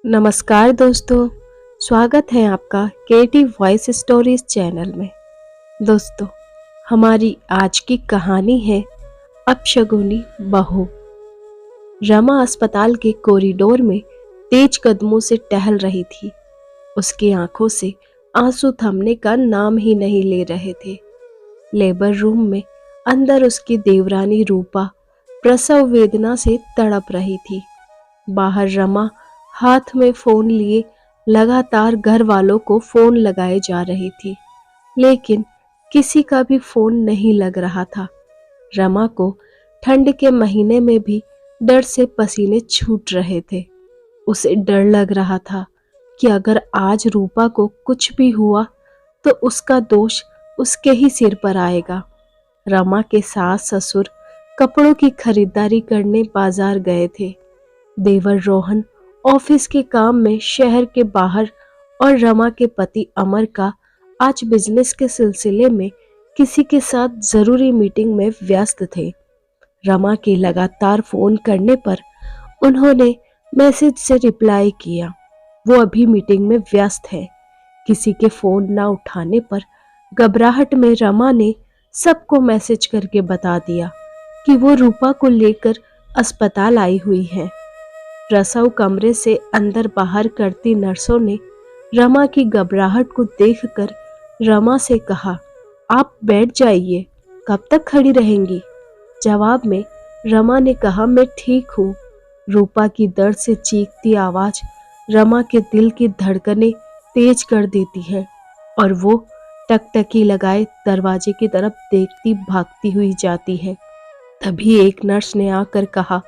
नमस्कार दोस्तों, स्वागत है आपका क्रिएटिव वॉइस स्टोरीज चैनल में। दोस्तों, हमारी आज की कहानी है अपशगुनी बहू। रमा अस्पताल के कॉरिडोर में तेज कदमों से टहल रही थी। उसकी आंखों से आंसू थमने का नाम ही नहीं ले रहे थे। लेबर रूम में अंदर उसकी देवरानी रूपा प्रसव वेदना से तड़प रही थी। बाहर रमा हाथ में फोन लिए लगातार घर वालों को फोन लगाए जा रही थी, लेकिन किसी का भी फोन नहीं लग रहा था। रमा को ठंड के महीने में भी डर से पसीने छूट रहे थे। उसे डर लग रहा था कि अगर आज रूपा को कुछ भी हुआ तो उसका दोष उसके ही सिर पर आएगा। रमा के सास ससुर कपड़ों की खरीदारी करने बाजार गए थे। देवर रोहन ऑफिस के काम में शहर के बाहर और रमा के पति अमर का आज बिजनेस के सिलसिले में किसी के साथ जरूरी मीटिंग में व्यस्त थे। रमा के लगातार फोन करने पर उन्होंने मैसेज से रिप्लाई किया, वो अभी मीटिंग में व्यस्त है। किसी के फोन ना उठाने पर घबराहट में रमा ने सबको मैसेज करके बता दिया कि वो रूपा को लेकर अस्पताल आई हुई है। प्रसव कमरे से अंदर बाहर करती नर्सों ने रमा की घबराहट को देखकर रमा से कहा, आप बैठ जाइए, कब तक खड़ी रहेंगी। जवाब में रमा ने कहा, मैं ठीक हूँ। रूपा की दर्द से चीखती आवाज रमा के दिल की धड़कनें तेज कर देती है और वो टकटकी लगाए दरवाजे की तरफ देखती भागती हुई जाती है। तभी एक नर्स ने आकर कहा,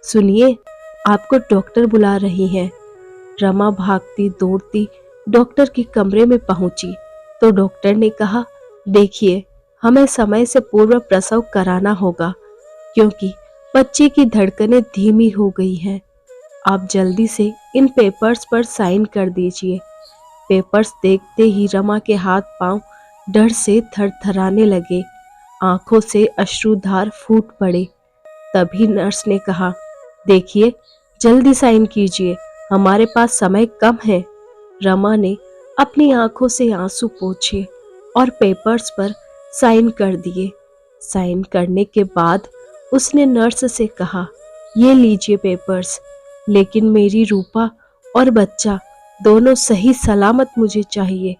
सुनिए, आपको डॉक्टर बुला रही हैं। रमा भागती दौड़ती डॉक्टर के कमरे में पहुंची तो डॉक्टर ने कहा, देखिए, हमें समय से पूर्व प्रसव कराना होगा क्योंकि बच्चे की धड़कनें धीमी हो गई हैं। आप जल्दी से इन पेपर्स पर साइन कर दीजिए। पेपर्स देखते ही रमा के हाथ पांव डर से थरथराने लगे, आंखों से अश्रुधार फूट पड़े। तभी नर्स ने कहा, देखिए, जल्दी साइन कीजिए, हमारे पास समय कम है। रमा ने अपनी आंखों से आंसू पोंछे और पेपर्स पर साइन कर दिए। साइन करने के बाद उसने नर्स से कहा, ये लीजिए पेपर्स, लेकिन मेरी रूपा और बच्चा दोनों सही सलामत मुझे चाहिए।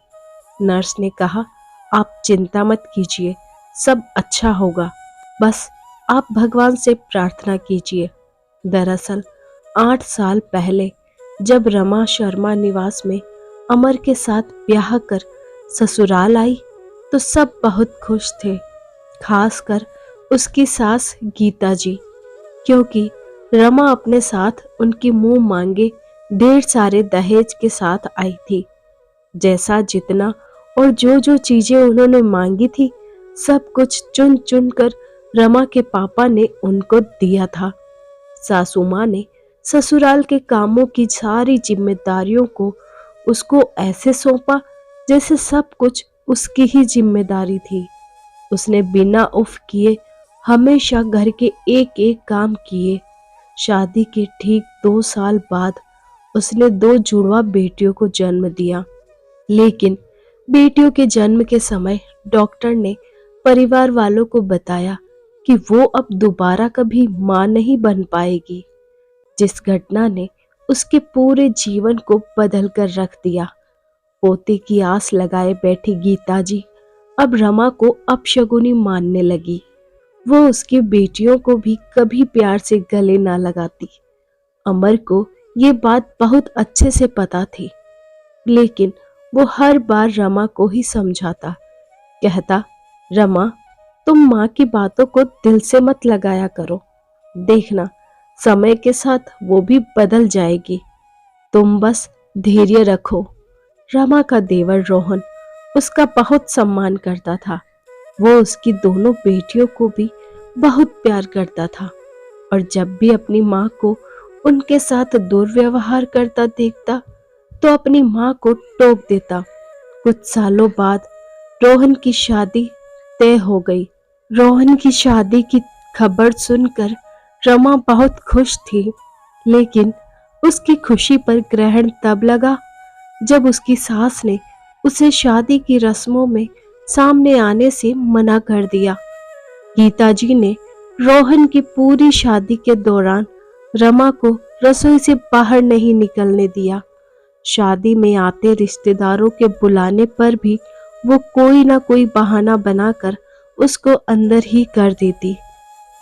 नर्स ने कहा, आप चिंता मत कीजिए, सब अच्छा होगा, बस आप भगवान से प्रार्थना कीजिए। दरअसल 8 साल पहले जब रमा शर्मा निवास में अमर के साथ ब्याह कर ससुराल आई तो सब बहुत खुश थे, खासकर उसकी सास गीता जी, क्योंकि रमा अपने साथ उनकी मुंह मांगे ढेर सारे दहेज के साथ आई थी। जैसा जितना और जो जो चीजें उन्होंने मांगी थी, सब कुछ चुन चुन कर रमा के पापा ने उनको दिया था। सासू माँ ने ससुराल के कामों की सारी जिम्मेदारियों को उसको ऐसे सौंपा जैसे सब कुछ उसकी ही जिम्मेदारी थी। उसने बिना उफ किए हमेशा घर के एक एक काम किए। शादी के ठीक 2 साल बाद उसने 2 जुड़वा बेटियों को जन्म दिया, लेकिन बेटियों के जन्म के समय डॉक्टर ने परिवार वालों को बताया कि वो अब दोबारा कभी मां नहीं बन पाएगी, जिस घटना ने उसके पूरे जीवन को बदल कर रख दिया। पोते की आस लगाए बैठी गीता जी अब रमा को अपशगुनी मानने लगी। वो उसकी बेटियों को भी कभी प्यार से गले ना लगाती। अमर को ये बात बहुत अच्छे से पता थी, लेकिन वो हर बार रमा को ही समझाता, कहता, रमा, तुम माँ की बातों को दिल से मत लगाया करो, देखना समय के साथ वो भी बदल जाएगी, तुम बस धैर्य रखो। रमा का देवर रोहन उसका बहुत सम्मान करता था। वो उसकी दोनों बेटियों को भी बहुत प्यार करता था और जब भी अपनी माँ को उनके साथ दुर्व्यवहार करता देखता तो अपनी माँ को टोक देता। कुछ सालों बाद रोहन की शादी तय हो गई। रोहन की शादी की खबर सुनकर रमा बहुत खुश थी, लेकिन उसकी खुशी पर ग्रहण तब लगा जब उसकी सास ने उसे शादी की रस्मों में सामने आने से मना कर दिया। गीता जी ने रोहन की पूरी शादी के दौरान रमा को रसोई से बाहर नहीं निकलने दिया। शादी में आते रिश्तेदारों के बुलाने पर भी वो कोई ना कोई बहाना बनाकर उसको अंदर ही कर देती।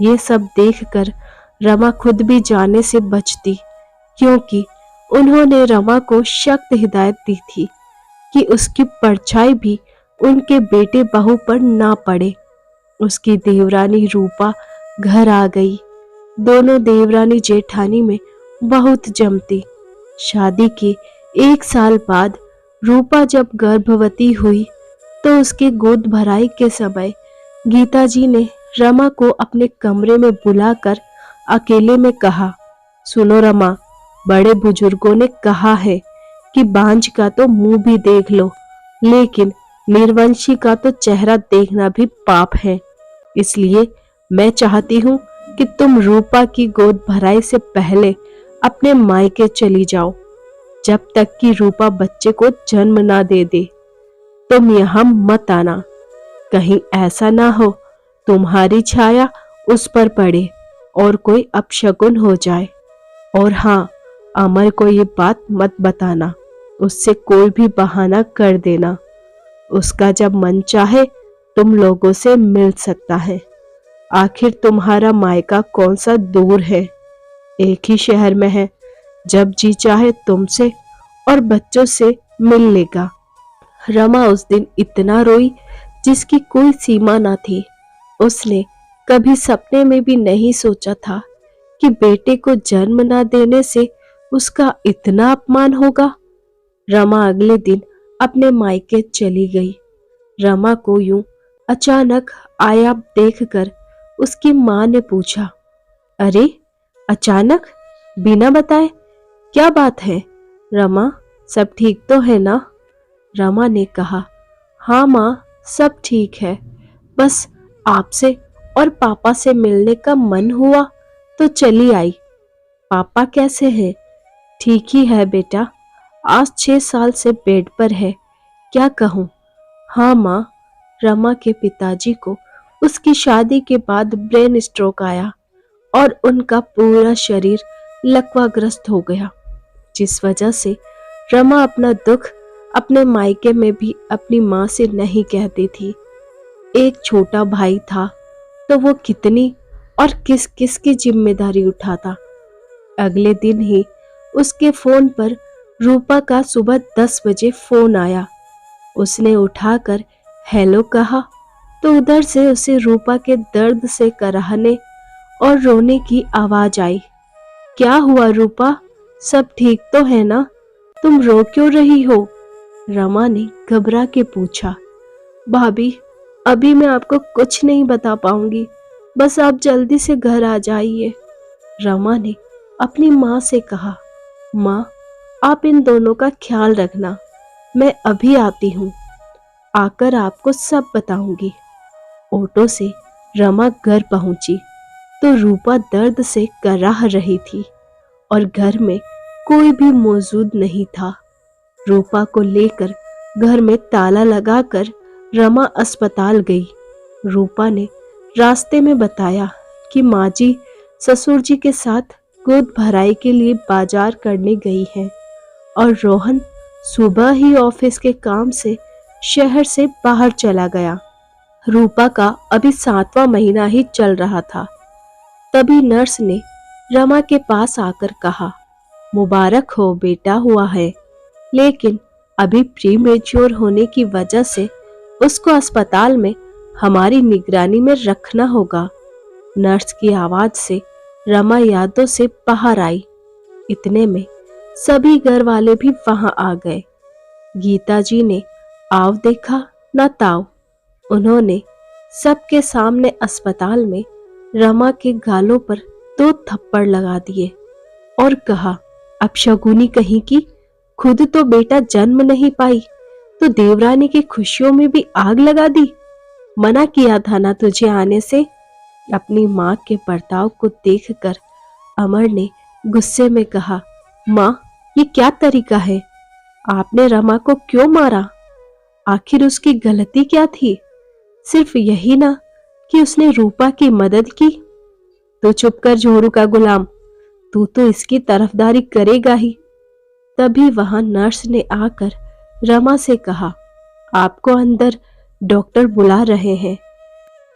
ये सब देखकर रमा खुद भी जाने से बचती, क्योंकि उन्होंने रमा को सख्त हिदायत दी थी कि उसकी परछाई भी उनके बेटे बहू पर ना पड़े। उसकी देवरानी रूपा घर आ गई। दोनों देवरानी जेठानी में बहुत जमती। शादी के 1 साल बाद रूपा जब गर्भवती हुई तो उसके गोद भराई के समय गीता जी ने रमा को अपने कमरे में बुलाकर अकेले में कहा, सुनो रमा, बड़े बुजुर्गों ने कहा है कि बांझ का तो मुंह भी देख लो, लेकिन निर्वंशी का तो चेहरा देखना भी पाप है। इसलिए मैं चाहती हूँ कि तुम रूपा की गोद भराई से पहले अपने मायके चली जाओ, जब तक कि रूपा बच्चे को जन्म ना दे दे। तुम यहाँ मत आना, कहीं ऐसा ना हो तुम्हारी छाया उस पर पड़े और कोई अपशकुन हो जाए। और हाँ, अमर को ये बात मत बताना, उससे कोई भी बहाना कर देना। उसका जब मन चाहे तुम लोगों से मिल सकता है। आखिर तुम्हारा मायका कौन सा दूर है, एक ही शहर में है। जब जी चाहे तुमसे और बच्चों से मिल लेगा। रमा उस दिन इतना रोई जिसकी कोई सीमा ना थी। उसने कभी सपने में भी नहीं सोचा था कि बेटे को जन्म ना देने से उसका इतना अपमान होगा। रमा अगले दिन अपने मायके चली गई। रमा को यूं अचानक आयाब देखकर उसकी मां ने पूछा, अरे अचानक, बिना बताए, क्या बात है? रमा, सब ठीक तो है ना? रमा ने कहा, हाँ मां, सब ठीक है, बस आपसे और पापा से मिलने का मन हुआ तो चली आई। पापा कैसे हैं? ठीक ही है बेटा, आज 6 साल से बेड पर है, क्या कहूँ। हाँ माँ, रमा के पिताजी को उसकी शादी के बाद ब्रेन स्ट्रोक आया और उनका पूरा शरीर लकवाग्रस्त हो गया, जिस वजह से रमा अपना दुख अपने मायके में भी अपनी माँ से नहीं कहती थी। एक छोटा भाई था तो वो कितनी और किस किस की जिम्मेदारी उठाता। अगले दिन ही उसके फोन पर रूपा का सुबह 10 बजे फोन आया। उसने उठाकर हेलो कहा तो उधर से उसे रूपा के दर्द से कराहने और रोने की आवाज आई। क्या हुआ रूपा, सब ठीक तो है ना? तुम रो क्यों रही हो? रमा ने घबरा के पूछा। भाभी, अभी मैं आपको कुछ नहीं बता पाऊंगी, बस आप जल्दी से घर आ जाइए। रमा ने अपनी माँ से कहा, माँ, आप इन दोनों का ख्याल रखना, मैं अभी आती हूँ, आकर आपको सब बताऊंगी। ऑटो से रमा घर पहुंची तो रूपा दर्द से कराह रही थी और घर में कोई भी मौजूद नहीं था। रूपा को लेकर घर में ताला लगाकर रमा अस्पताल गई। रूपा ने रास्ते में बताया कि माँ जी ससुर जी के साथ गोद भराई के लिए बाजार करने गई है और रोहन सुबह ही ऑफिस के काम से शहर से बाहर चला गया। रूपा का अभी 7वां महीना ही चल रहा था। तभी नर्स ने रमा के पास आकर कहा, मुबारक हो बेटा हुआ है, लेकिन अभी प्री मैच्योर होने की वजह से उसको अस्पताल में हमारी निगरानी में रखना होगा। नर्स की आवाज से रमा यादों से बाहर आई। इतने में सभी घर वाले भी वहां आ गए। गीता जी ने आव देखा न ताव। उन्होंने सबके सामने अस्पताल में रमा के गालों पर 2 थप्पड़ लगा दिए और कहा, अपशगुनी कहीं की, खुद तो बेटा जन्म नहीं पाई तो देवरानी की खुशियों में भी आग लगा दी। मना किया था ना तुझे आने से। अपनी माँ के बर्ताव को देखकर अमर ने गुस्से में कहा, माँ, ये क्या तरीका है? आपने रमा को क्यों मारा? आखिर उसकी गलती क्या थी? सिर्फ यही ना कि उसने रूपा की मदद की। तो चुप कर जोरू का गुलाम, तू तो इसकी तरफदारी करेगा ही। तभी वहां नर्स ने आकर रमा से कहा, आपको अंदर डॉक्टर बुला रहे हैं।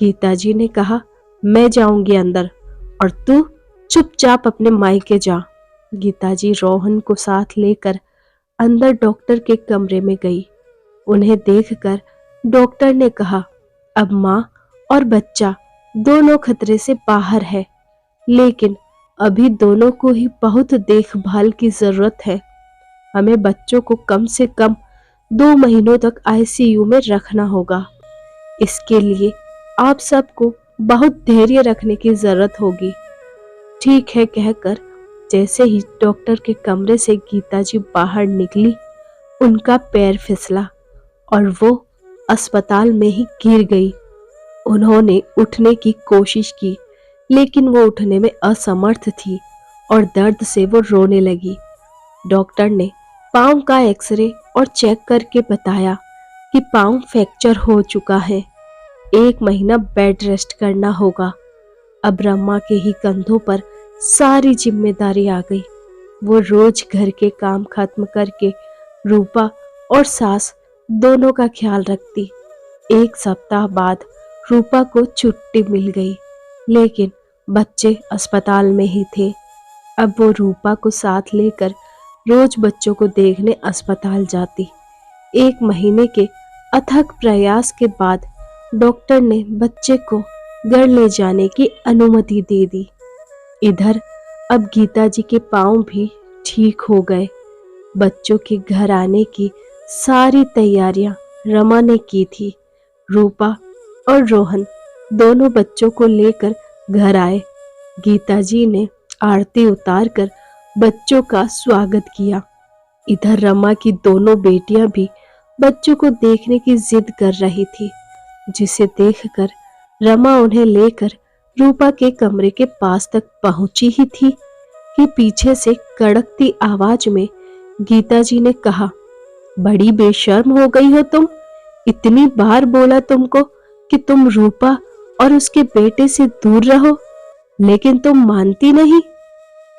गीता जी ने कहा, मैं जाऊंगी अंदर और तू चुपचाप अपने मायके जा। गीता जी रोहन को साथ लेकर अंदर डॉक्टर के कमरे में गई। उन्हें देखकर डॉक्टर ने कहा, अब माँ और बच्चा दोनों खतरे से बाहर है, लेकिन अभी दोनों को ही बहुत देखभाल की जरूरत है। हमें बच्चों को कम से कम 2 महीनों तक आईसीयू में रखना होगा। इसके लिए आप सबको बहुत धैर्य रखने की जरूरत होगी। ठीक है कहकर जैसे ही डॉक्टर के कमरे से गीता जी बाहर निकली, उनका पैर फिसला और वो अस्पताल में ही गिर गई। उन्होंने उठने की कोशिश की, लेकिन वो उठने में असमर्थ थी और दर्द से वो रोने लगी। डॉक्टर ने पांव का एक्सरे और चेक करके बताया कि पांव फ्रैक्चर हो चुका है। 1 महीना बेड रेस्ट करना होगा। अब रमा के ही कंधों पर सारी जिम्मेदारी आ गई। वो रोज घर के काम खत्म करके रूपा और सास दोनों का ख्याल रखती। 1 सप्ताह बाद रूपा को छुट्टी मिल गई, लेकिन बच्चे अस्पताल में ही थे। अब वो रूपा को साथ लेकर रोज बच्चों को देखने अस्पताल जाती। 1 महीने के अथक प्रयास के बाद डॉक्टर ने बच्चे को घर ले जाने की अनुमति दे दी। इधर अब गीता जी के पांव भी ठीक हो गए। बच्चों के घर आने की सारी तैयारियां रमा ने की थी। रूपा और रोहन दोनों बच्चों को लेकर घर आए। गीता जी ने आरती उतारकर बच्चों का स्वागत किया। इधर रमा की दोनों बेटियां भी बच्चों को देखने की जिद कर रही थी, जिसे देखकर रमा उन्हें लेकर रूपा के कमरे के पास तक पहुंची ही थी कि पीछे से कड़कती आवाज में गीता जी ने कहा, बड़ी बेशर्म हो गई हो तुम। इतनी बार बोला तुमको कि तुम रूपा और उसके बेटे से दूर रहो, लेकिन तुम मानती नहीं।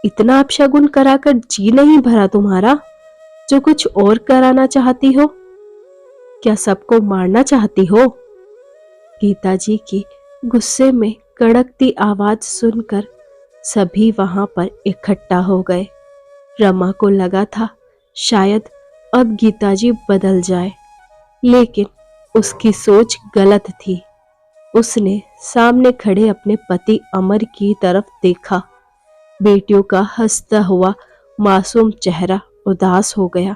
इतना अपशगुन कराकर जी नहीं भरा तुम्हारा, जो कुछ और कराना चाहती हो। क्या सबको मारना चाहती हो? गीता जी की गुस्से में कड़कती आवाज सुनकर सभी वहां पर इकट्ठा हो गए। रमा को लगा था शायद अब गीता जी बदल जाए, लेकिन उसकी सोच गलत थी। उसने सामने खड़े अपने पति अमर की तरफ देखा। बेटियों का हंसता हुआ मासूम चेहरा उदास हो गया।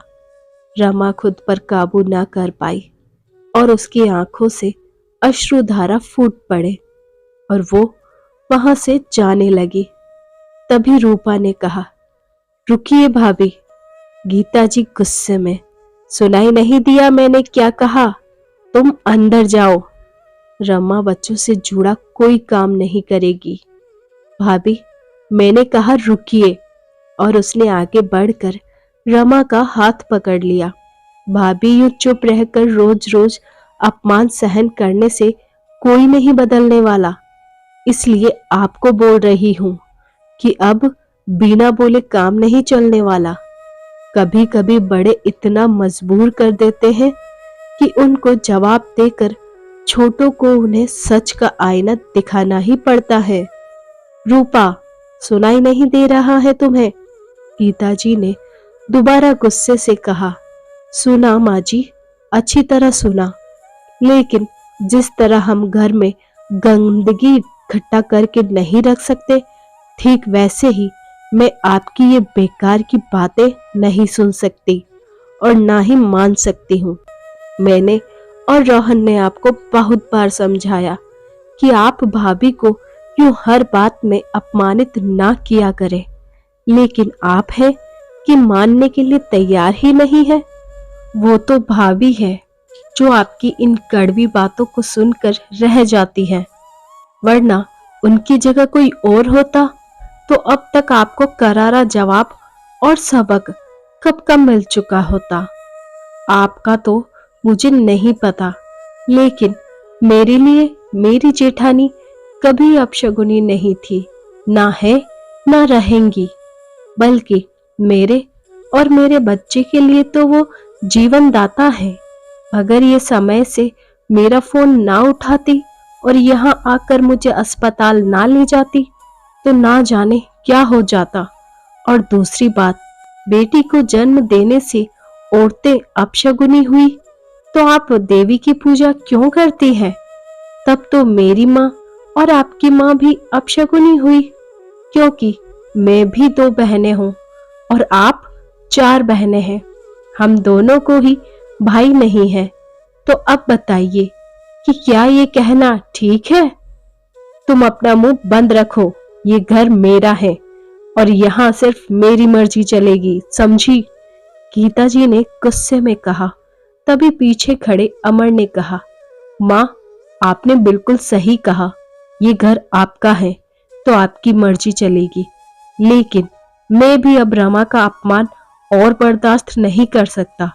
रमा खुद पर काबू ना कर पाई और उसकी आंखों से अश्रुधारा फूट पड़े और वो वहां से जाने लगी। तभी रूपा ने कहा, रुकिए भाभी। गीता जी गुस्से में, सुनाई नहीं दिया मैंने क्या कहा? तुम अंदर जाओ। रमा बच्चों से जुड़ा कोई काम नहीं करेगी। भाभी, मैंने कहा रुकिए। और उसने आगे बढ़कर रमा का हाथ पकड़ लिया। भाभी, यूं चुप रहकर रोज रोज अपमान सहन करने से कोई नहीं बदलने वाला। इसलिए आपको बोल रही हूं कि अब बिना बोले काम नहीं चलने वाला। कभी कभी बड़े इतना मजबूर कर देते हैं कि उनको जवाब देकर छोटों को उन्हें सच का आईना दिखाना ही पड़ता है। रूपा, सुनाई नहीं दे रहा है तुम्हें? गीता जी ने दोबारा गुस्से से कहा। सुना माँ जी, अच्छी तरह सुना, लेकिन जिस तरह हम घर में गंदगी इकट्ठा करके नहीं रख सकते, ठीक वैसे ही मैं आपकी ये बेकार की बातें नहीं सुन सकती और ना ही मान सकती हूँ। मैंने और रोहन ने आपको बहुत बार समझाया कि आप भाभी को यूं हर बात में अपमानित ना किया करें, लेकिन आप है कि मानने के लिए तैयार ही नहीं है। वो तो भाभी है जो आपकी इन कड़वी बातों को सुनकर रह जाती है, वरना उनकी जगह कोई और होता तो अब तक आपको करारा जवाब और सबक कब का मिल चुका होता। आपका तो मुझे नहीं पता, लेकिन मेरे लिए मेरी जेठानी कभी अपशगुनी नहीं थी, ना है ना रहेंगी। बल्कि मेरे और मेरे बच्चे के लिए तो वो जीवन दाता है। अगर ये समय से मेरा फोन ना उठाती और यहाँ आकर मुझे अस्पताल ना ले जाती तो ना जाने क्या हो जाता। और दूसरी बात, बेटी को जन्म देने से औरतें अपशगुनी हुई तो आप देवी की पूजा क्यों करती हैं? तब तो मेरी माँ और आपकी माँ भी अपशगुनी हुई, क्योंकि मैं भी 2 बहनें हूँ और आप 4 बहनें हैं। हम दोनों को ही भाई नहीं है। तो अब बताइए कि क्या ये कहना ठीक है? तुम अपना मुंह बंद रखो, ये घर मेरा है और यहाँ सिर्फ मेरी मर्जी चलेगी, समझी? गीता जी ने गुस्से में कहा। तभी पीछे खड़े अमर ने कहा, माँ, आपने बिल्कुल सही कहा, ये घर आपका है तो आपकी मर्जी चलेगी। लेकिन मैं भी अब रमा का अपमान और बर्दाश्त नहीं कर सकता,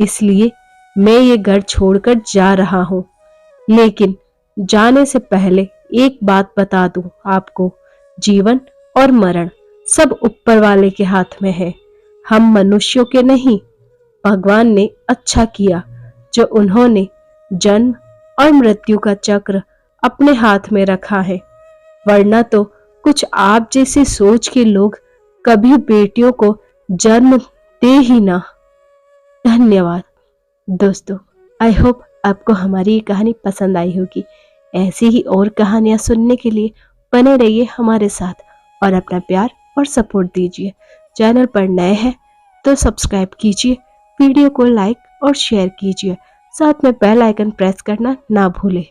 इसलिए मैं ये घर छोड़कर जा रहा हूँ। लेकिन जाने से पहले एक बात बता दूं आपको, जीवन और मरण सब ऊपर वाले के हाथ में है, हम मनुष्यों के नहीं। भगवान ने अच्छा किया जो उन्होंने जन्म और मृत्यु का चक्र अपने हाथ में रखा है, वरना तो कुछ आप जैसे सोच के लोग कभी बेटियों को जन्म दे ही ना। धन्यवाद दोस्तों। आई होप आपको हमारी ये कहानी पसंद आई होगी। ऐसी ही और कहानियां सुनने के लिए बने रहिए हमारे साथ और अपना प्यार और सपोर्ट दीजिए। चैनल पर नए हैं तो सब्सक्राइब कीजिए, वीडियो को लाइक और शेयर कीजिए, साथ में बेल आइकन प्रेस करना ना भूलें।